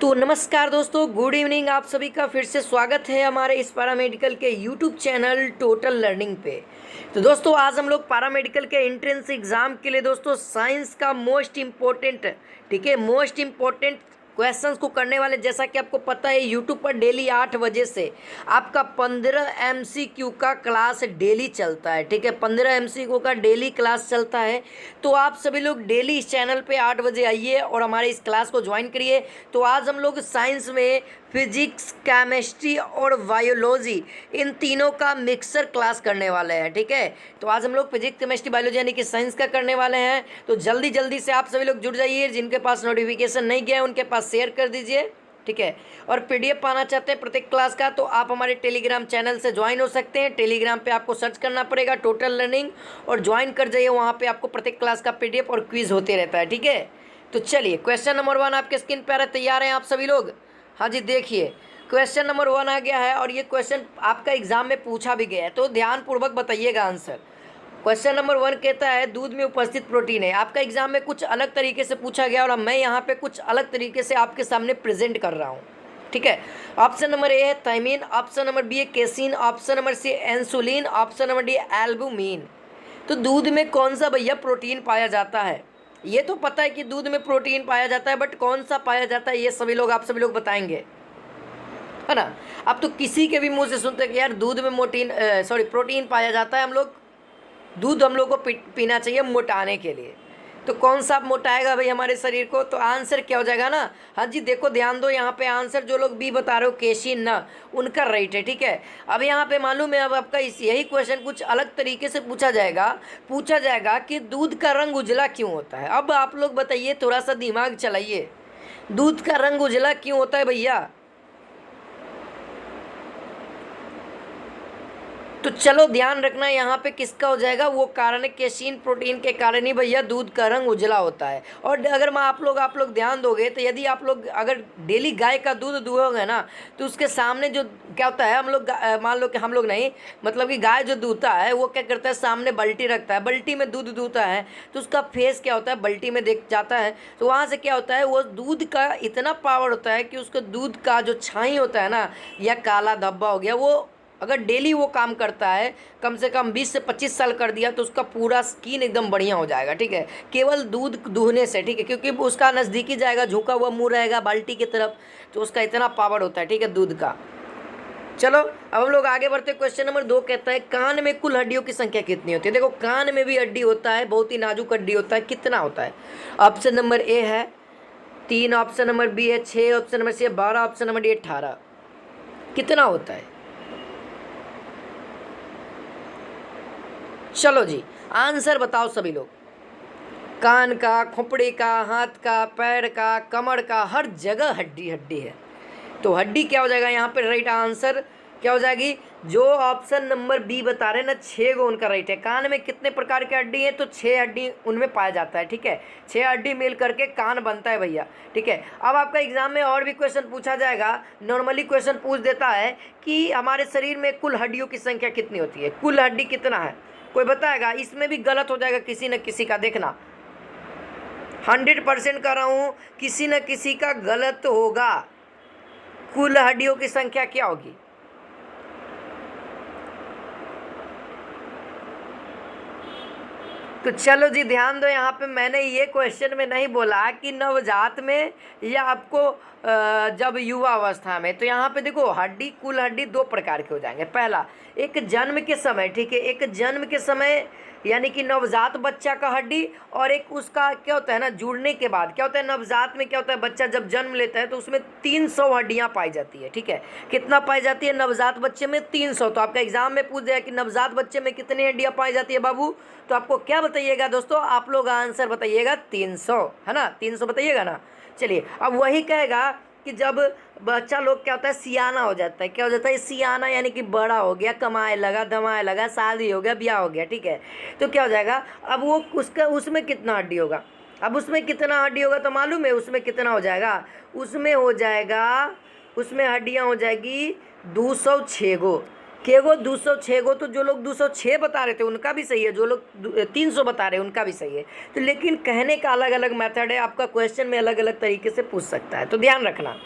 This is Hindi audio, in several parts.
तो नमस्कार दोस्तों, गुड इवनिंग। आप सभी का फिर से स्वागत है हमारे इस पैरामेडिकल के यूट्यूब चैनल टोटल लर्निंग पे। तो दोस्तों आज हम लोग पैरामेडिकल के एंट्रेंस एग्ज़ाम के लिए दोस्तों साइंस का मोस्ट इम्पोर्टेंट, ठीक है, मोस्ट इम्पोर्टेंट क्वेश्चंस को करने वाले। जैसा कि आपको पता है यूट्यूब पर डेली 8 बजे से आपका 15 MCQ का क्लास डेली चलता है, ठीक है, 15 MCQ का डेली क्लास चलता है। तो आप सभी लोग डेली इस चैनल पे 8 बजे आइए और हमारे इस क्लास को ज्वाइन करिए। तो आज हम लोग साइंस में फिजिक्स, केमिस्ट्री और बायोलॉजी इन तीनों का मिक्सर क्लास करने वाले हैं, ठीक है। तो आज हम लोग फिजिक्स, केमिस्ट्री, बायोलॉजी यानी कि साइंस का करने वाले हैं। तो जल्दी जल्दी से आप सभी लोग जुड़ जाइए। जिनके पास नोटिफिकेशन नहीं गया है उनके पास शेयर कर दीजिए, ठीक है। और PDF पाना चाहते हैं प्रत्येक क्लास का तो आप हमारे टेलीग्राम चैनल से ज्वाइन हो सकते हैं। टेलीग्राम पे आपको सर्च करना पड़ेगा टोटल लर्निंग और ज्वाइन कर जाइए। वहाँ पे आपको प्रत्येक क्लास का PDF और क्विज होते रहता है, ठीक है। तो चलिए क्वेश्चन नंबर 1 आपके स्क्रीन पर तैयार हैं आप सभी लोग? हाँ जी, देखिए क्वेश्चन नंबर 1 आ गया है और ये क्वेश्चन आपका एग्जाम में पूछा भी गया है, तो ध्यानपूर्वक बताइएगा आंसर। क्वेश्चन नंबर 1 कहता है दूध में उपस्थित प्रोटीन है। आपका एग्जाम में कुछ अलग तरीके से पूछा गया और मैं यहाँ पे कुछ अलग तरीके से आपके सामने प्रेजेंट कर रहा हूँ, ठीक है। ऑप्शन नंबर ए है थायमिन, ऑप्शन नंबर बी है casein, option number C insulin, option number D albumin. तो दूध में कौन सा भैया प्रोटीन पाया जाता है? ये तो पता है कि दूध में प्रोटीन पाया जाता है, बट कौन सा पाया जाता है ये आप सभी लोग बताएंगे, है ना। अब तो किसी के भी मुंह से सुनते हैं कि यार दूध में प्रोटीन पाया जाता है। दूध हम लोग को पीना चाहिए मोटाने के लिए। तो कौन सा मोटाएगा भाई हमारे शरीर को? तो आंसर क्या हो जाएगा ना? हाँ जी, देखो ध्यान दो, यहाँ पे आंसर जो लोग बी बता रहे हो केशिन ना, उनका राइट है, ठीक है। अब यहाँ पे मालूम है, अब आपका यही क्वेश्चन कुछ अलग तरीके से पूछा जाएगा कि दूध का रंग उजला क्यों होता है। अब आप लोग बताइए, थोड़ा सा दिमाग चलाइए, दूध का रंग उजला क्यों होता है भैया? तो चलो ध्यान रखना, यहाँ पे किसका हो जाएगा? वो कारण है केसिन प्रोटीन के कारण ही भैया दूध का रंग उजला होता है। और अगर आप लोग ध्यान दोगे तो यदि आप लोग अगर डेली गाय का दूध दुहोगे ना, तो उसके सामने जो क्या होता है, हम लोग मान लो कि हम लोग नहीं, मतलब कि गाय जो दूहता है वो क्या करता है, सामने बाल्टी रखता है, बाल्टी में दूध दूहता है, तो उसका फेस क्या होता है, बाल्टी में देख जाता है। तो वहाँ से क्या होता है, वो दूध का इतना पावर होता है कि उसका दूध का जो छाई होता है ना, या काला धब्बा हो गया, वो अगर डेली वो काम करता है, कम से कम 20 से 25 साल कर दिया, तो उसका पूरा स्किन एकदम बढ़िया हो जाएगा, ठीक है, केवल दूध दूहने से, ठीक है। क्योंकि उसका नज़दीकी जाएगा, झुका हुआ मुंह रहेगा बाल्टी की तरफ, तो उसका इतना पावर होता है, ठीक है, दूध का। चलो अब हम लोग आगे बढ़ते। क्वेश्चन नंबर 2 कहता है कान में कुल हड्डियों की संख्या कितनी होती है? देखो कान में भी हड्डी होता है, बहुत ही नाजुक हड्डी होता है। कितना होता है? ऑप्शन नंबर ए है 3, ऑप्शन नंबर बी है 6, ऑप्शन नंबर सी है 12, ऑप्शन नंबर डी 18। कितना होता है? चलो जी आंसर बताओ सभी लोग। कान का, खोपड़ी का, हाथ का, पैर का, कमर का, हर जगह हड्डी हड्डी है। तो हड्डी क्या हो जाएगा यहाँ पे? राइट आंसर क्या हो जाएगी? जो ऑप्शन नंबर बी बता रहे हैं ना, 6 गो उनका राइट है। कान में कितने प्रकार की हड्डी है? तो 6 हड्डी उनमें पाया जाता है, ठीक है। 6 हड्डी मिल करके कान बनता है भैया, ठीक है। अब आपका एग्जाम में और भी क्वेश्चन पूछा जाएगा। नॉर्मली क्वेश्चन पूछ देता है कि हमारे शरीर में कुल हड्डियों की संख्या कितनी होती है, कुल हड्डी कितना है, कोई बताएगा? इसमें भी गलत हो जाएगा किसी न किसी का, देखना 100% कर रहा हूँ, किसी न किसी का गलत होगा। कुल हड्डियों की संख्या क्या होगी? तो चलो जी ध्यान दो, यहाँ पे मैंने ये क्वेश्चन में नहीं बोला कि नवजात में या आपको जब युवा अवस्था में। तो यहाँ पे देखो हड्डी, कुल हड्डी 2 प्रकार के हो जाएंगे। पहला एक जन्म के समय, ठीक है, एक जन्म के समय यानी कि नवजात बच्चा का हड्डी, और एक उसका क्या होता है ना, जुड़ने के बाद क्या होता है, नवजात में क्या होता है, बच्चा जब जन्म लेता है तो उसमें 300 हड्डियाँ पाई जाती है, ठीक है। कितना पाई जाती है? नवजात बच्चे में 300। तो आपका एग्जाम में पूछ दिया कि नवजात बच्चे में कितनी हड्डियाँ पाई जाती है बाबू, तो आपको क्या बताइएगा दोस्तों? आप लोग आंसर बताइएगा 300, है ना, 300 बताइएगा ना। चलिए अब वही कहेगा कि जब बच्चा लोग क्या होता है, सियाना हो जाता है। क्या हो जाता है? सियाना यानी कि बड़ा हो गया, कमाए लगा, धमाए लगा, शादी हो गया, ब्याह हो गया, ठीक है। तो क्या हो जाएगा, अब वो उसमें कितना हड्डी होगा? अब उसमें कितना हड्डी होगा तो मालूम है उसमें कितना हो जाएगा? उसमें हड्डियाँ हो जाएगी 206 गो। केगो 206 गो, तो जो लोग 206 बता रहे थे उनका भी सही है, जो लोग 300 बता रहे हैं उनका भी सही है। तो लेकिन कहने का अलग अलग मेथड है, आपका क्वेश्चन में अलग अलग तरीके से पूछ सकता है, तो ध्यान रखना,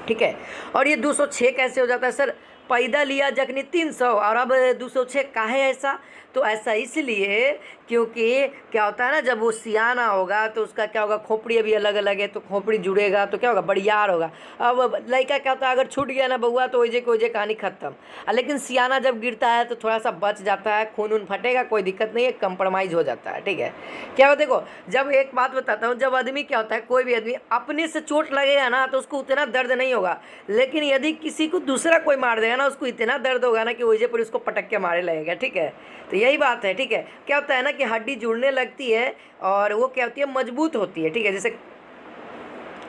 ठीक है। और ये 206 कैसे हो जाता है सर? पैदा लिया जखनी 300 और अब 206 काहे ऐसा? तो ऐसा इसलिए क्योंकि क्या होता है ना, जब वो सियाना होगा तो उसका क्या होगा, खोपड़ी अभी अलग अलग है, तो खोपड़ी जुड़ेगा तो क्या होगा, बड़ियार होगा। अब लड़का क्या होता है, अगर छूट गया ना बउआ तो ओजे को ओजे कहानी खत्म। लेकिन सियाना जब गिरता है तो थोड़ा सा बच जाता है, खून उन फटेगा, कोई दिक्कत नहीं है, कंप्रोमाइज़ हो जाता है, ठीक है। क्या हो, देखो जब एक बात बताता हूँ, जब आदमी क्या होता है, कोई भी आदमी अपने से चोट लगेगा ना तो उसको उतना दर्द नहीं होगा, लेकिन यदि किसी को दूसरा कोई मार देगा ना, उसको इतना दर्द होगा ना कि वजह पर उसको पटक के मारे लगेगा, ठीक है। तो यही बात है, ठीक है। क्या होता है ना कि हड्डी जुड़ने लगती है और वो क्या होती है, मजबूत होती है, ठीक है। जैसे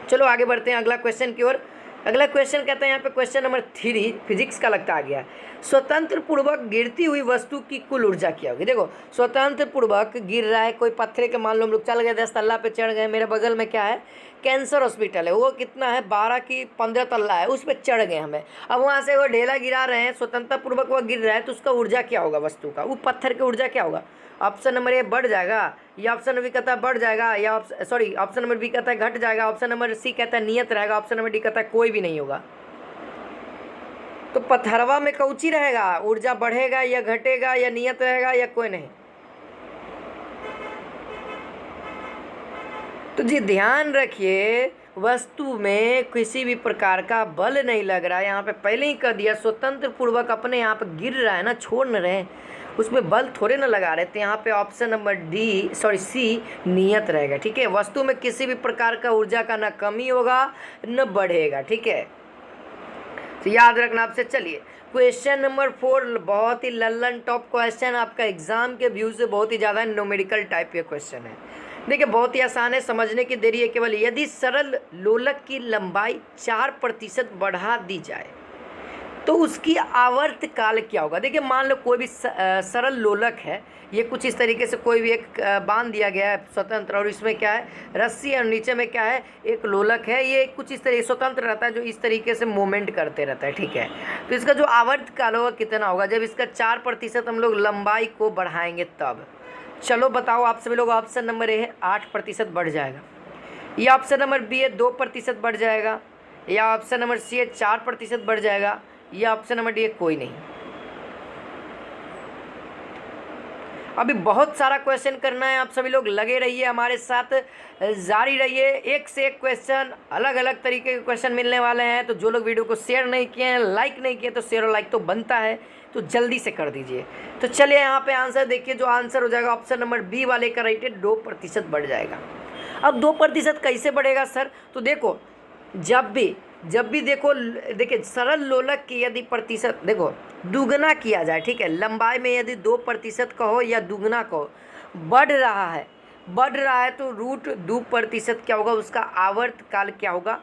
चलो आगे बढ़ते हैं अगला क्वेश्चन की ओर। अगला क्वेश्चन कहते हैं यहाँ पे क्वेश्चन नंबर 3 फिजिक्स का लगता आ गया। स्वतंत्र पूर्वक गिरती हुई वस्तु की कुल ऊर्जा क्या होगी? देखो स्वतंत्र पूर्वक गिर रहा है कोई पत्थर के, मान लो हम लोग चल गए 10 तल्ला पे चढ़ गए, मेरे बगल में क्या है, कैंसर हॉस्पिटल है, वो कितना है 12 की 15 तल्ला है, उस पर चढ़ गए हमें। अब वहाँ से वो ढेला गिरा रहे हैं, स्वतंत्रता पूर्वक वह गिर रहा है, तो उसका ऊर्जा क्या होगा वस्तु का, वो पत्थर की ऊर्जा क्या होगा? ऑप्शन नंबर ए बढ़ जाएगा, या ऑप्शन नंबर बी कहता है बढ़ जाएगा, या ऑप्शन नंबर बी कहता है घट जाएगा, ऑप्शन नंबर सी कहता है नियत रहेगा, ऑप्शन नंबर डी कहता है कोई भी नहीं होगा। तो पत्थरवा में कौची रहेगा, ऊर्जा बढ़ेगा या घटेगा या नियत रहेगा या कोई नहीं? तो जी ध्यान रखिए, वस्तु में किसी भी प्रकार का बल नहीं लग रहा है, यहाँ पे पहले ही कर दिया, स्वतंत्र पूर्वक अपने यहाँ पे गिर रहा है ना, छोड़ न रहे, उसमें बल थोड़े ना लगा रहे थे। यहाँ पे ऑप्शन नंबर सी नियत रहेगा, ठीक है। वस्तु में किसी भी प्रकार का ऊर्जा का न कमी होगा न बढ़ेगा, ठीक है। तो याद रखना आपसे। चलिए क्वेश्चन नंबर 4 बहुत ही लल्लन टॉप क्वेश्चन, आपका एग्जाम के व्यू से बहुत ही ज़्यादा न्यूमेरिकल टाइप के क्वेश्चन है। देखिए बहुत ही आसान है, समझने की देरी है केवल। यदि सरल लोलक की लंबाई 4% बढ़ा दी जाए तो उसकी आवर्त काल क्या होगा? देखिए मान लो कोई भी सरल लोलक है, ये कुछ इस तरीके से कोई भी एक बांध दिया गया है स्वतंत्र, और इसमें क्या है रस्सी, और नीचे में क्या है एक लोलक है, ये कुछ इस तरीके स्वतंत्र रहता है, जो इस तरीके से मूवमेंट करते रहता है, ठीक है। तो इसका जो आवर्त काल होगा कितना होगा, जब इसका 4% हम लोग लंबाई को बढ़ाएंगे तब। चलो बताओ आप सभी लोग, ऑप्शन नंबर ए है 8% बढ़ जाएगा, या ऑप्शन नंबर बी है 2% बढ़ जाएगा, या ऑप्शन नंबर सी है 4% बढ़ जाएगा, या ऑप्शन नंबर डी है कोई नहीं। अभी बहुत सारा क्वेश्चन करना है, आप सभी लोग लगे रहिए हमारे साथ, जारी रहिए, एक से एक क्वेश्चन, अलग अलग तरीके के क्वेश्चन मिलने वाले हैं। तो जो लोग वीडियो को शेयर नहीं किए हैं, लाइक नहीं किए, तो शेयर और लाइक तो बनता है, तो जल्दी से कर दीजिए। तो चलिए यहाँ पे आंसर देखिए, जो आंसर हो जाएगा ऑप्शन नंबर बी वाले का राइट है, 2% बढ़ जाएगा। अब 2% कैसे बढ़ेगा सर? तो देखो जब भी देखो, देखिए सरल लोलक की यदि प्रतिशत देखो दुगना किया जाए, ठीक है, लंबाई में यदि 2% कहो या दुगना कहो, बढ़ रहा है तो √2% क्या होगा, उसका आवर्त काल क्या होगा,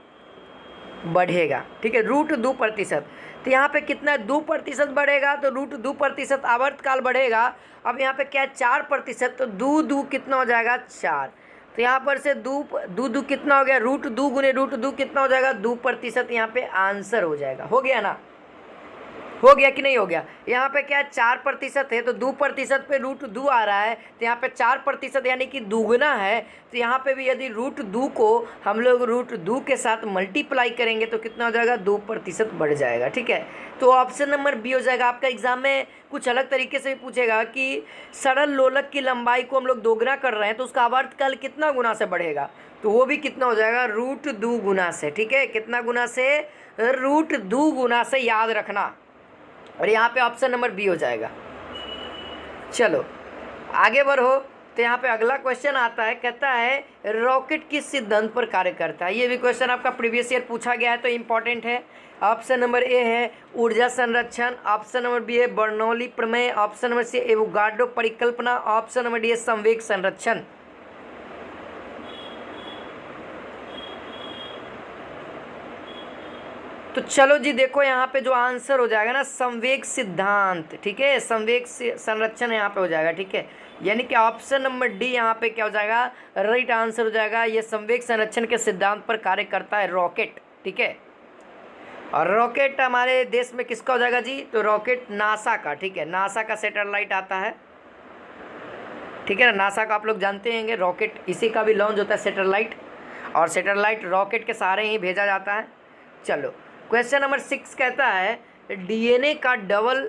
बढ़ेगा, ठीक है, √2%। तो यहाँ पे कितना 2% बढ़ेगा, तो √2% आवर्त काल बढ़ेगा। अब यहाँ पे क्या है 4%, तो दू कितना हो जाएगा 4, तो यहाँ पर से दू कितना हो गया, √2 गुने √2 कितना हो जाएगा 2%, यहाँ पे आंसर हो जाएगा। हो गया ना, हो गया कि नहीं हो गया? यहाँ पे क्या है 4% है, तो 2% पे √2 आ रहा है, तो यहाँ पे 4% यानी कि दुगना है, तो यहाँ पे भी यदि √2 को हम लोग √2 के साथ मल्टीप्लाई करेंगे तो कितना हो जाएगा 2% बढ़ जाएगा, ठीक है। तो ऑप्शन नंबर बी हो जाएगा। आपका एग्जाम में कुछ अलग तरीके से भी पूछेगा कि सरल लोलक की लंबाई को हम लोग दोगुना कर रहे हैं, तो उसका आवर्तकाल कितना गुना से बढ़ेगा, तो वो भी कितना हो जाएगा √2 गुना से, ठीक है। कितना गुना से? √2 गुना से, याद रखना। और यहाँ पे ऑप्शन नंबर बी हो जाएगा। चलो आगे बढ़ो, तो यहाँ पे अगला क्वेश्चन आता है, कहता है रॉकेट किस सिद्धांत पर कार्य करता है? ये भी क्वेश्चन आपका प्रीवियस ईयर पूछा गया है, तो इम्पॉर्टेंट है। ऑप्शन नंबर ए है ऊर्जा संरक्षण, ऑप्शन नंबर बी है बर्नौली प्रमेय, ऑप्शन नंबर सी एवोगाड्रो परिकल्पना, ऑप्शन नंबर डी है संवेग संरक्षण। तो चलो जी देखो यहाँ पे जो आंसर हो जाएगा ना संवेग सिद्धांत, ठीक है, संवेग संरक्षण यहाँ पे हो जाएगा, ठीक है। यानी कि ऑप्शन नंबर डी यहाँ पे क्या हो जाएगा, राइट आंसर हो जाएगा। ये संवेग संरक्षण के सिद्धांत पर कार्य करता है रॉकेट, ठीक है। और रॉकेट हमारे देश में किसका हो जाएगा जी? तो रॉकेट नासा का, ठीक है, नासा का सैटेलाइट आता है, ठीक है ना। नासा का आप लोग जानते हैं, रॉकेट इसी का भी लॉन्च होता है सैटेलाइट, और सैटेलाइट रॉकेट के सहारे ही भेजा जाता है। चलो क्वेश्चन नंबर 6 कहता है डीएनए का डबल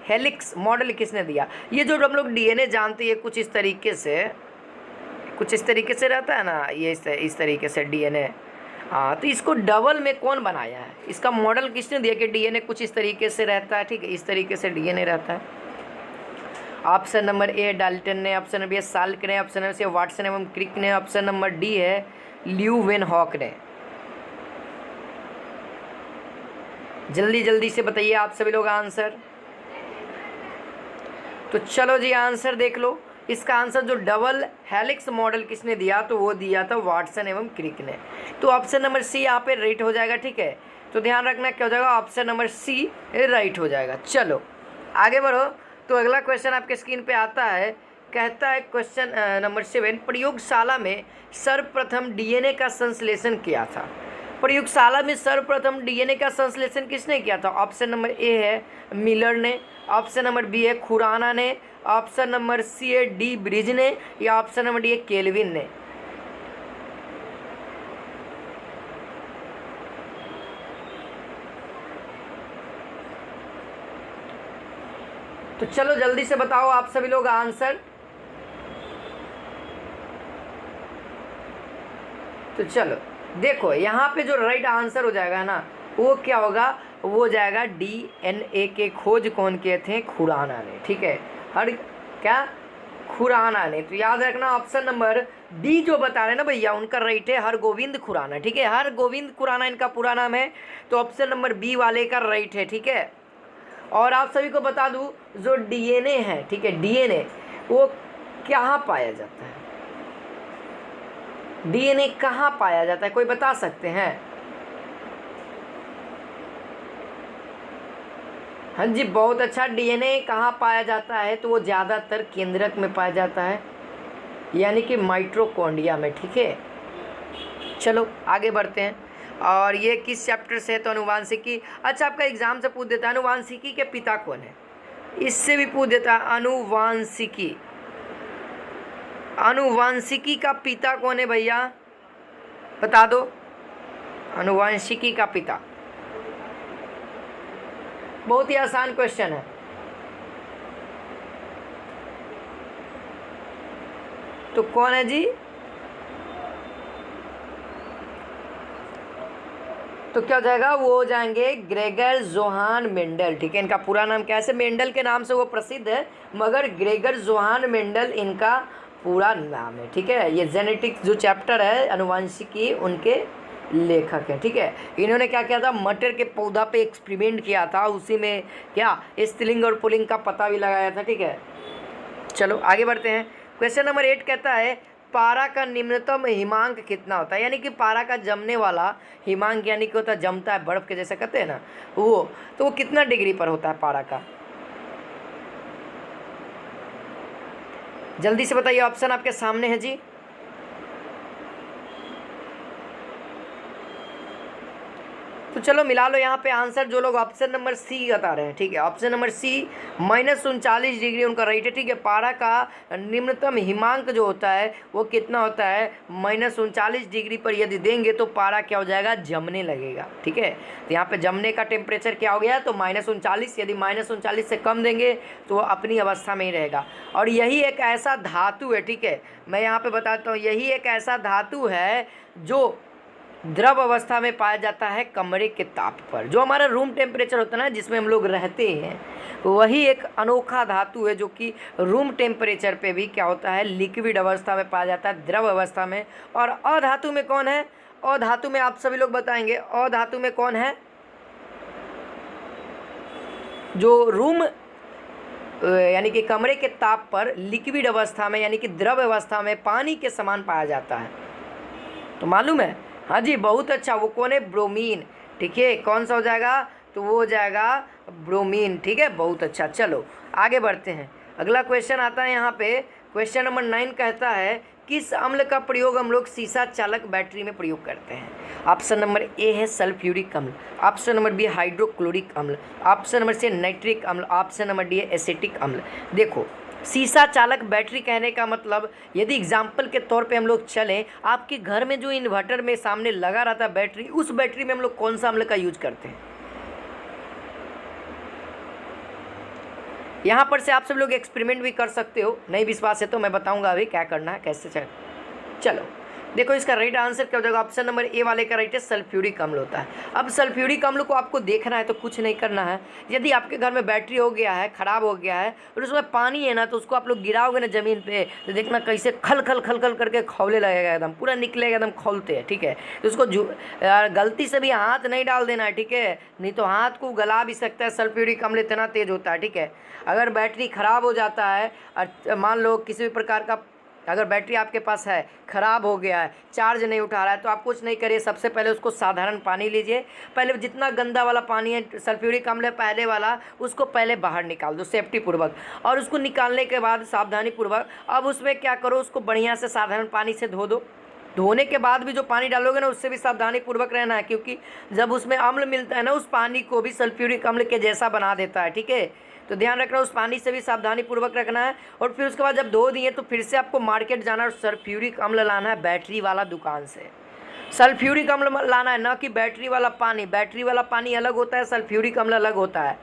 हेलिक्स मॉडल किसने दिया? ये जो हम लोग डीएनए जानते हैं कुछ इस तरीके से रहता है ना, ये इस तरीके से डीएनए। हाँ, तो इसको डबल में कौन बनाया है? इसका मॉडल किसने दिया कि डीएनए कुछ इस तरीके से रहता है, ठीक है, इस तरीके से डीएनए रहता है। ऑप्शन नंबर ए डाल्टन ने, ऑप्शन नंबर बी साल्क ने, ऑप्शन नंबर सी वाटसन एवं क्रिक ने, ऑप्शन नंबर डी है ल्यूवेनहॉक ने। जल्दी जल्दी से बताइए आप सभी लोग आंसर। तो चलो जी आंसर देख लो। इसका आंसर जो डबल हेलिक्स मॉडल किसने दिया? तो वो दिया था वाटसन एवं क्रिक ने। तो ऑप्शन नंबर सी यहाँ पे राइट हो जाएगा, ठीक है। तो ध्यान रखना क्या हो जाएगा, ऑप्शन नंबर सी राइट हो जाएगा। चलो आगे बढ़ो। तो अगला क्वेश्चन आपके स्क्रीन पे आता है, कहता है क्वेश्चन नंबर 7, प्रयोगशाला में सर्वप्रथम डीएनए का संश्लेषण किया था। प्रयोगशाला में सर्वप्रथम डीएनए का संश्लेषण किसने किया था? ऑप्शन नंबर ए है मिलर ने, ऑप्शन नंबर बी है खुराना ने, ऑप्शन नंबर सी है डी ब्रिज ने, या ऑप्शन नंबर डी है केल्विन ने। तो चलो जल्दी से बताओ आप सभी लोग आंसर। तो चलो देखो यहाँ पे जो राइट आंसर हो जाएगा ना, वो क्या होगा, वो हो जाएगा डीएनए के खोज कौन किए थे? खुराना ने, ठीक है। हर क्या? खुराना ने। तो याद रखना ऑप्शन नंबर डी जो बता रहे हैं ना भैया, उनका राइट है हरगोविंद खुराना, ठीक है। हरगोविंद खुराना इनका पूरा नाम है। तो ऑप्शन नंबर बी वाले का राइट है, ठीक है। और आप सभी को बता दूं जो डीएनए है, ठीक है, डीएनए वो कहाँ पाया जाता है? डीएनए कहाँ पाया जाता है, कोई बता सकते हैं? हाँ जी बहुत अच्छा। डीएनए कहाँ पाया जाता है? तो वो ज़्यादातर केंद्रक में पाया जाता है, यानी कि माइटोकॉन्ड्रिया में, ठीक है। चलो आगे बढ़ते हैं। और ये किस चैप्टर से है? तो अनुवांशिकी। अच्छा आपका एग्जाम से पूछ देता है अनुवांशिकी के पिता कौन है? इससे भी पूछ देता है अनुवांशिकी। अनुवांशिकी का पिता कौन है भैया, बता दो। अनुवांशिकी का पिता, बहुत ही आसान क्वेश्चन है। तो कौन है जी? तो क्या हो जाएगा, वो हो जाएंगे ग्रेगर जोहान मेंडल, ठीक है। इनका पूरा नाम क्या है? मेंडल के नाम से वो प्रसिद्ध है, मगर ग्रेगर जोहान मेंडल इनका पूरा नाम है, ठीक है। ये जेनेटिक्स जो चैप्टर है अनुवांशिकी, उनके लेखक हैं, ठीक है। इन्होंने क्या किया था, मटर के पौधा पे एक्सपेरिमेंट किया था, उसी में क्या स्त्रीलिंग और पुल्लिंग का पता भी लगाया था, ठीक है। चलो आगे बढ़ते हैं। क्वेश्चन नंबर 8 कहता है पारा का निम्नतम हिमांक कितना होता है? यानी कि पारा का जमने वाला हिमांक, यानी कि होता है जमता है बर्फ के जैसे कहते हैं ना, वो तो वो कितना डिग्री पर होता है पारा का? जल्दी से बताइए, ऑप्शन आपके सामने है जी। तो चलो मिला लो यहाँ पे आंसर, जो लोग ऑप्शन नंबर सी बता रहे हैं, ठीक है। ऑप्शन नंबर सी -39 डिग्री उनका राइट है, ठीक है। पारा का निम्नतम हिमांक जो होता है वो कितना होता है? -39 डिग्री पर यदि देंगे तो पारा क्या हो जाएगा, जमने लगेगा, ठीक है। तो यहाँ पे जमने का टेम्परेचर क्या हो गया, तो -39। यदि -39 से कम देंगे तो वो अपनी अवस्था में ही रहेगा। और यही एक ऐसा धातु है, ठीक है, मैं यहाँ पे बताता हूँ, यही एक ऐसा धातु है जो द्रव अवस्था में पाया जाता है कमरे के ताप पर। जो हमारा रूम टेम्परेचर होता है ना, जिसमें हम लोग रहते हैं, वही एक अनोखा धातु है जो कि रूम टेम्परेचर पे भी क्या होता है, लिक्विड अवस्था में पाया जाता है, द्रव अवस्था में। और अधातु में कौन है? अधातु में आप सभी लोग बताएंगे, अधातु में कौन है? जो रूम यानी कि कमरे के ताप पर लिक्विड अवस्था में, यानी कि द्रव अवस्था में पानी के समान पाया जाता है। तो मालूम है? हाँ जी बहुत अच्छा। वो कौन है? ब्रोमीन, ठीक है। कौन सा हो जाएगा? तो वो हो जाएगा ब्रोमीन, ठीक है। बहुत अच्छा। चलो आगे बढ़ते हैं। अगला क्वेश्चन आता है यहाँ पे, क्वेश्चन नंबर 9 कहता है किस अम्ल का प्रयोग हम लोग सीसा चालक बैटरी में प्रयोग करते हैं? ऑप्शन नंबर ए है सल्फ्यूरिक अम्ल, ऑप्शन नंबर बी हाइड्रोक्लोरिक अम्ल, ऑप्शन नंबर सी नाइट्रिक अम्ल, ऑप्शन नंबर डी है एसिटिक अम्ल। देखो, सीसा चालक बैटरी कहने का मतलब, यदि एग्जाम्पल के तौर पे हम लोग चलें, आपके घर में जो इन्वर्टर में सामने लगा रहता है बैटरी, उस बैटरी में हम लोग कौन सा अम्ल का यूज करते हैं? यहाँ पर से आप सब लोग एक्सपेरिमेंट भी कर सकते हो, नहीं विश्वास है तो मैं बताऊंगा अभी क्या करना है, कैसे चलो देखो, इसका राइट आंसर क्या हो जाएगा? ऑप्शन नंबर ए वाले का राइट है सल्फ्यूरिक अम्ल होता है। अब सल्फ्यूरिक अम्ल को आपको देखना है तो कुछ नहीं करना है, यदि आपके घर में बैटरी हो गया है, ख़राब हो गया है और उसमें पानी है ना, तो उसको आप लोग गिराओगे ना ज़मीन पे, तो देखना कैसे खल खल खल खल करके खौले लगेगा, एकदम पूरा निकलेगा, एकदम खौलते हैं, ठीक है। तो उसको गलती से भी हाथ नहीं डाल देना है, ठीक है, नहीं तो हाथ को गला भी सकता है, सल्फ्यूरिक अम्ल इतना तेज़ होता है, ठीक है। अगर बैटरी ख़राब हो जाता है और मान लो किसी भी प्रकार का, अगर बैटरी आपके पास है, ख़राब हो गया है, चार्ज नहीं उठा रहा है, तो आप कुछ नहीं करिए, सबसे पहले उसको साधारण पानी लीजिए, पहले जितना गंदा वाला पानी है सल्फ्यूरिक अम्ल है पहले वाला, उसको पहले बाहर निकाल दो सेफ्टी पूर्वक, और उसको निकालने के बाद सावधानी पूर्वक अब उसमें क्या करो, उसको बढ़िया से साधारण पानी से धो दो। धोने के बाद भी जो पानी डालोगे ना, उससे भी सावधानी पूर्वक रहना है, क्योंकि जब उसमें अम्ल मिलता है ना, उस पानी को भी सल्फ्यूरिक अम्ल के जैसा बना देता है, ठीक है। तो ध्यान रखना, उस पानी से भी सावधानी पूर्वक रखना है। और फिर उसके बाद जब धो दिए तो फिर से आपको मार्केट जाना और सल्फ्यूरिक अम्ल लाना है बैटरी वाला दुकान से। सल्फ्यूरिक अम्ल लाना है, ना कि बैटरी वाला पानी। बैटरी वाला पानी अलग होता है, सल्फ्यूरिक अम्ल अलग होता है।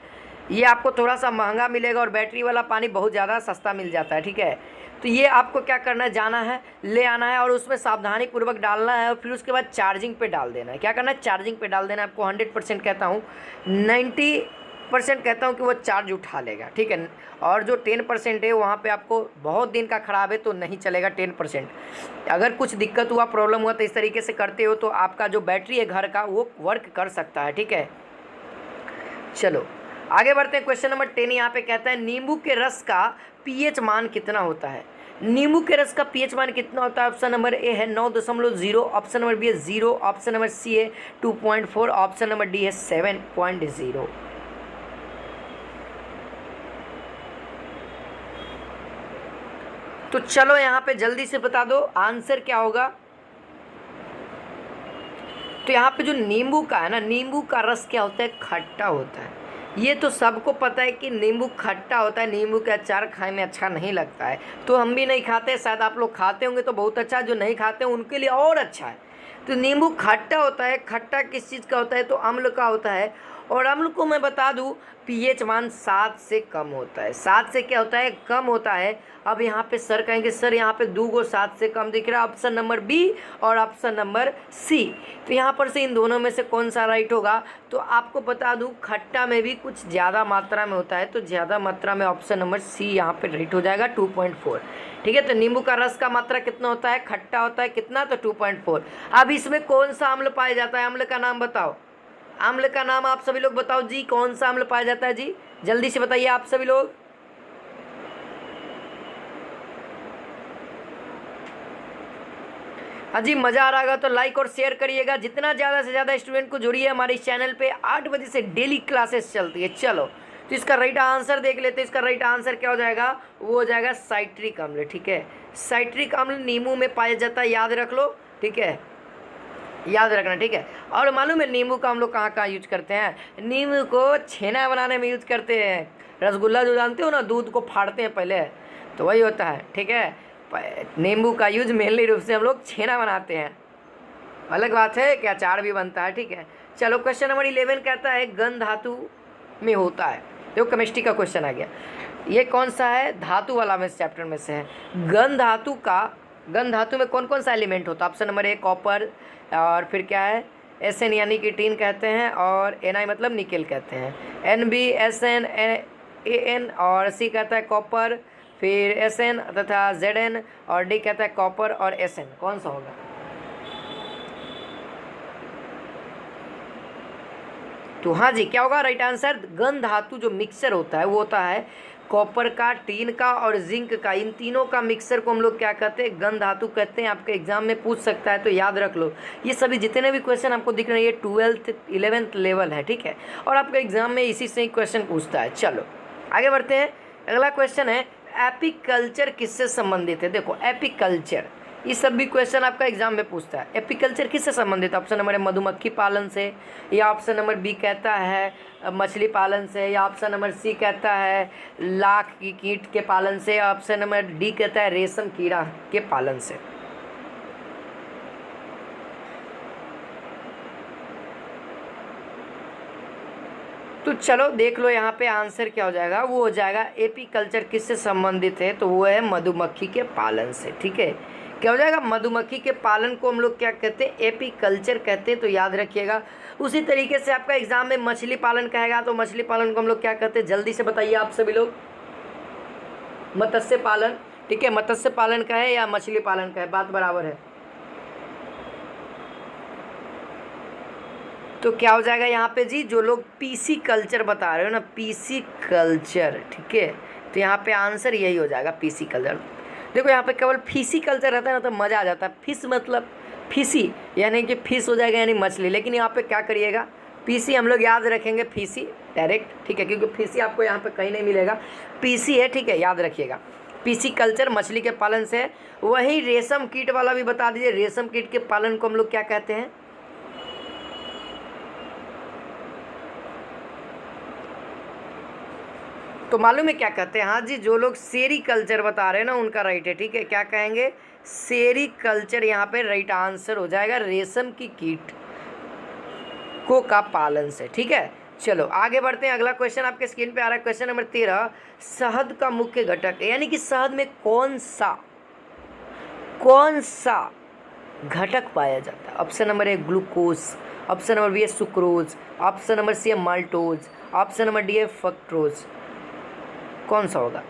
ये आपको थोड़ा सा महंगा मिलेगा और बैटरी वाला पानी बहुत ज़्यादा सस्ता मिल जाता है, ठीक है। तो ये आपको क्या करना है, जाना है, ले आना है और उसमें सावधानी पूर्वक डालना है, और फिर उसके बाद चार्जिंग पे डाल देना है। क्या करना है, चार्जिंग पे डाल देना है। आपको 100% कहता हूँ, 90% कहता हूँ कि वो चार्ज उठा लेगा, ठीक है। और जो 10% है वहाँ पे आपको बहुत दिन का ख़राब है तो नहीं चलेगा 10%। अगर कुछ दिक्कत हुआ, प्रॉब्लम हुआ, तो इस तरीके से करते हो तो आपका जो बैटरी है घर का वो वर्क कर सकता है, ठीक है। चलो आगे बढ़ते हैं। क्वेश्चन नंबर 10 यहाँ पे कहता है, नींबू के रस का पीएच मान कितना होता है? नींबू के रस का पीएच मान कितना होता है? ऑप्शन नंबर ए है 9.0, ऑप्शन नंबर बी है 0, ऑप्शन नंबर सी है 2.4, ऑप्शन नंबर डी है 7.0। तो चलो यहाँ पे जल्दी से बता दो आंसर क्या होगा। तो यहाँ पे जो नींबू का है ना, नींबू का रस क्या होता है, खट्टा होता है। ये तो सबको पता है कि नींबू खट्टा होता है, नींबू का अचार खाने में अच्छा नहीं लगता है, तो हम भी नहीं खाते, शायद आप लोग खाते होंगे तो बहुत अच्छा, जो नहीं खाते हैं उनके लिए और अच्छा है। तो नींबू खट्टा होता है। खट्टा किस चीज़ का होता है, तो अम्ल का होता है। और अम्ल को मैं बता दूं, पीएच मान 7 से कम होता है। 7 से क्या होता है, कम होता है। अब यहाँ पे सर कहेंगे सर यहाँ पे 2 गो 7 से कम दिख रहा है, ऑप्शन नंबर बी और ऑप्शन नंबर सी। तो यहाँ पर से इन दोनों में से कौन सा राइट होगा? तो आपको बता दूं, खट्टा में भी कुछ ज़्यादा मात्रा में होता है, तो ज़्यादा मात्रा में ऑप्शन नंबर सी यहाँ पे राइट हो जाएगा, 2.4, ठीक है। तो नींबू का रस का मात्रा कितना होता है, खट्टा होता है कितना, तो 2.4। अब इसमें कौन सा अम्ल पाया जाता है, अम्ल का नाम बताओ, अम्ल का नाम आप सभी लोग बताओ जी, कौन सा अम्ल पाया जाता है जी, जल्दी से बताइए आप सभी लोग। हाँ जी, मज़ा आ रहा होगा तो लाइक और शेयर करिएगा। जितना ज़्यादा से ज़्यादा स्टूडेंट को जोड़िए हमारे इस चैनल पे। 8 बजे से डेली क्लासेस चलती है। चलो तो इसका राइट आंसर देख लेते हैं। इसका राइट आंसर क्या हो जाएगा, वो हो जाएगा साइट्रिक अम्ल, ठीक है। साइट्रिक अम्ल नींबू में पाया जाता है, याद रख लो, ठीक है, याद रखना, ठीक है। और मालूम है नींबू का हम लोग कहाँ कहाँ यूज करते हैं? नींबू को छेना बनाने में यूज करते हैं। रसगुल्ला जो जानते हो ना, दूध को फाड़ते हैं पहले, तो वही होता है, ठीक है। नींबू का यूज मेनली रूप से हम लोग छेना बनाते हैं। अलग बात है कि अचार भी बनता है, ठीक है। चलो क्वेश्चन नंबर 11 कहता है, गन धातु में होता है। देखो केमिस्ट्री का क्वेश्चन आ गया। ये कौन सा है, धातु वाला में चैप्टर में से है। गन धातु में कौन कौन सा एलिमेंट होता है? ऑप्शन नंबर ए कॉपर, और फिर क्या है, Sn यानी कि टीन कहते हैं, और Ni मतलब निकेल कहते हैं, Nb Sn An, और C कहता है कॉपर, फिर Sn तथा Zn, और D कहता है कॉपर और Sn। कौन सा होगा? तो हाँ जी, क्या होगा राइट आंसर? गन धातु जो मिक्सर होता है वो होता है कॉपर का, टीन का और जिंक का। इन तीनों का मिक्सर को हम लोग क्या कहते हैं, गन धातु कहते हैं। आपके एग्जाम में पूछ सकता है, तो याद रख लो। ये सभी जितने भी क्वेश्चन आपको दिख रहे हैं, ये 12th 11th लेवल है, ठीक है। और आपके एग्जाम में इसी से ही क्वेश्चन पूछता है। चलो आगे बढ़ते हैं। अगला क्वेश्चन है, एपिकल्चर किससे संबंधित है? देखो एपिकल्चर, ये सब भी क्वेश्चन आपका एग्जाम में पूछता है। एपीकल्चर किससे संबंधित? ऑप्शन नंबर ए मधुमक्खी पालन से, या ऑप्शन नंबर बी कहता है मछली पालन से, या ऑप्शन नंबर सी कहता है लाख की कीट के पालन से, या ऑप्शन नंबर डी कहता है रेशम कीड़ा के पालन से। तो चलो देख लो यहाँ पे आंसर क्या हो जाएगा। वो हो जाएगा एपीकल्चर किससे संबंधित है, तो वो है मधुमक्खी के पालन से। ठीक है, क्या हो जाएगा? मधुमक्खी के पालन को हम लोग क्या कहते हैं? एपीकल्चर कहते हैं, तो याद रखिएगा। उसी तरीके से आपका एग्जाम में मछली पालन कहेगा तो मछली पालन को हम लोग क्या कहते हैं? जल्दी से बताइए आप सभी लोग। मत्स्य पालन। ठीक है, मत्स्य पालन का है या मछली पालन का है, बात बराबर है। तो क्या हो जाएगा यहाँ पे जी? जो लोग पीसी कल्चर बता रहे हो ना, पीसी कल्चर, ठीक है, तो यहाँ पे आंसर यही हो जाएगा, पीसी कल्चर। देखो यहाँ पे केवल फिशी कल्चर रहता है ना तो मज़ा आ जाता है। फिश मतलब फिशी, यानी कि फिश हो जाएगा यानी मछली, लेकिन यहाँ पे क्या करिएगा? पीसी हम लोग याद रखेंगे, फिशी डायरेक्ट। ठीक है, क्योंकि फिशी आपको यहाँ पे कहीं नहीं मिलेगा, पीसी है। ठीक है, याद रखिएगा। पीसी कल्चर मछली के पालन से है। वही रेशम कीट वाला भी बता दीजिए, रेशम कीट के पालन को हम लोग क्या कहते हैं? तो मालूम है क्या कहते हैं? हाँ जी, जो लोग सेरीकल्चर बता रहे हैं ना उनका राइट है। ठीक है, क्या कहेंगे? सेरीकल्चर यहाँ पे राइट आंसर हो जाएगा, रेशम की कीट को का पालन से। ठीक है, चलो आगे बढ़ते हैं। अगला क्वेश्चन आपके स्क्रीन पे आ रहा है, क्वेश्चन नंबर 13। शहद का मुख्य घटक, यानी कि शहद में कौन सा घटक पाया जाता है? Option number A glucose, option number B है सुक्रोज, ऑप्शन नंबर सी है माल्टोज, ऑप्शन नंबर डी है फ्रक्टोज। कौन सा होगा?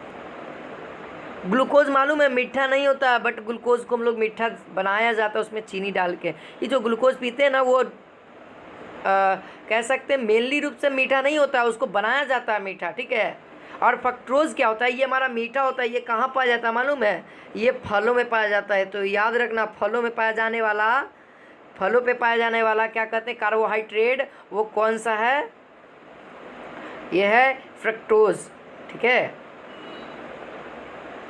ग्लूकोज मालूम है मीठा नहीं होता है, बट ग्लूकोज को हम लोग मीठा बनाया जाता है उसमें चीनी डाल के। ये जो ग्लूकोज पीते हैं ना वो कह सकते हैं मेनली रूप से मीठा नहीं होता है, उसको बनाया जाता है मीठा। ठीक है, और फ्रक्टोज क्या होता है? ये हमारा मीठा होता है। ये कहाँ पाया जाता है मालूम है? ये फलों में पाया जाता है। तो याद रखना, फलों पे पाया जाने वाला क्या कहते हैं? कार्बोहाइड्रेट। वो कौन सा है? ये है फ्रक्टोज। ठीक है,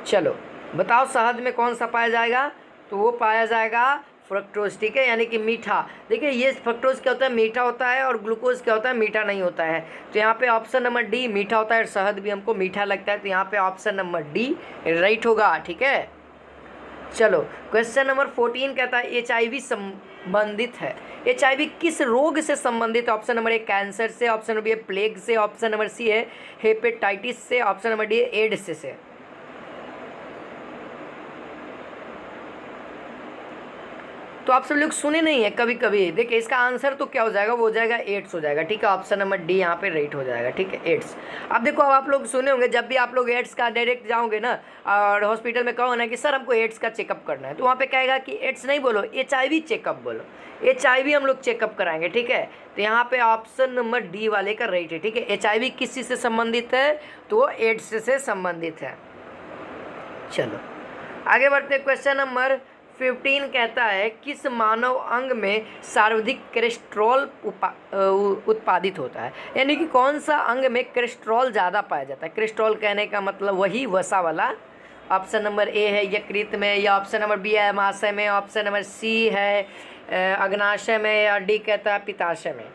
चलो बताओ शहद में कौन सा पाया जाएगा? तो वो पाया जाएगा फ्रक्टोज। ठीक है, यानी कि मीठा। देखिए ये फ्रक्टोज क्या होता है? मीठा होता है, और ग्लूकोज क्या होता है? मीठा नहीं होता है। तो यहाँ पे ऑप्शन नंबर डी मीठा होता है, और शहद भी हमको मीठा लगता है, तो यहाँ पे ऑप्शन नंबर डी राइट होगा। ठीक है, चलो क्वेश्चन नंबर 14 कहता है HIV संबंधित है। HIV किस रोग से संबंधित है? ऑप्शन नंबर ए कैंसर से, ऑप्शन नंबर बी है प्लेग से, ऑप्शन नंबर सी है हेपेटाइटिस से, ऑप्शन नंबर डी है एड्स से। तो आप सब लोग सुने नहीं है कभी कभी? देखिए इसका आंसर तो क्या हो जाएगा? वो हो जाएगा एड्स हो जाएगा। ठीक है, ऑप्शन नंबर डी यहाँ पे राइट हो जाएगा। ठीक है, एड्स। अब देखो, अब आप लोग सुने होंगे, जब भी आप लोग एड्स का डायरेक्ट जाओगे ना और हॉस्पिटल में कहो ना कि सर हमको एड्स का चेकअप करना है, तो वहाँ पे कहेगा कि एड्स नहीं बोलो, HIV चेकअप बोलो। HIV हम लोग चेकअप कराएंगे। ठीक है, तो यहाँ पे ऑप्शन नंबर डी वाले का राइट है। ठीक है, HIV किस चीज़ से संबंधित है? तो वो एड्स से संबंधित है। चलो आगे बढ़ते हैं। क्वेश्चन नंबर 15 कहता है किस मानव अंग में सर्वाधिक कोलेस्ट्रॉल उत्पादित होता है? यानी कि कौन सा अंग में कोलेस्ट्रॉल ज़्यादा पाया जाता है? कोलेस्ट्रॉल कहने का मतलब वही वसा वाला। ऑप्शन नंबर ए है यकृत में, या ऑप्शन नंबर बी है अमाशय में, ऑप्शन नंबर सी है अग्नाशय में, या डी कहता है पित्ताशय में।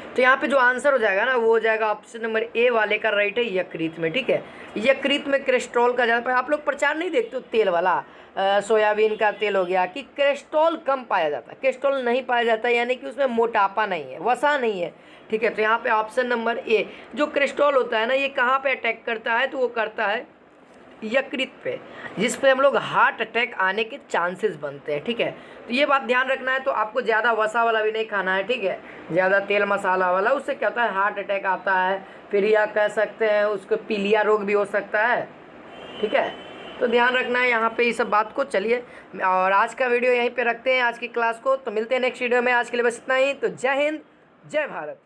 तो यहाँ पे जो आंसर हो जाएगा ना वो हो जाएगा ऑप्शन नंबर ए वाले का राइट है, यकृत में। ठीक है, यकृत में कोलेस्ट्रॉल का ज़्यादा। आप लोग प्रचार नहीं देखते हो तेल वाला, सोयाबीन का तेल हो गया, कि कोलेस्ट्रॉल कम पाया जाता है। कोलेस्ट्रॉल नहीं पाया जाता यानी कि उसमें मोटापा नहीं है, वसा नहीं है। ठीक है, तो यहाँ पे ऑप्शन नंबर ए, जो कोलेस्ट्रॉल होता है ना ये कहाँ पे अटैक करता है? तो वो करता है यकृत पे, जिस पे हम लोग हार्ट अटैक आने के चांसेस बनते हैं। ठीक है, तो ये बात ध्यान रखना है। तो आपको ज़्यादा वसा वाला भी नहीं खाना है। ठीक है, ज़्यादा तेल मसाला वाला, उससे क्या होता है? हार्ट अटैक आता है, फिर या कह सकते हैं उसको पीलिया रोग भी हो सकता है। ठीक है, तो ध्यान रखना है यहाँ पे ये सब बात को। चलिए, और आज का वीडियो यहीं पे रखते हैं, आज की क्लास को। तो मिलते हैं नेक्स्ट वीडियो में। आज के लिए बस इतना ही। तो जय हिंद, जय भारत।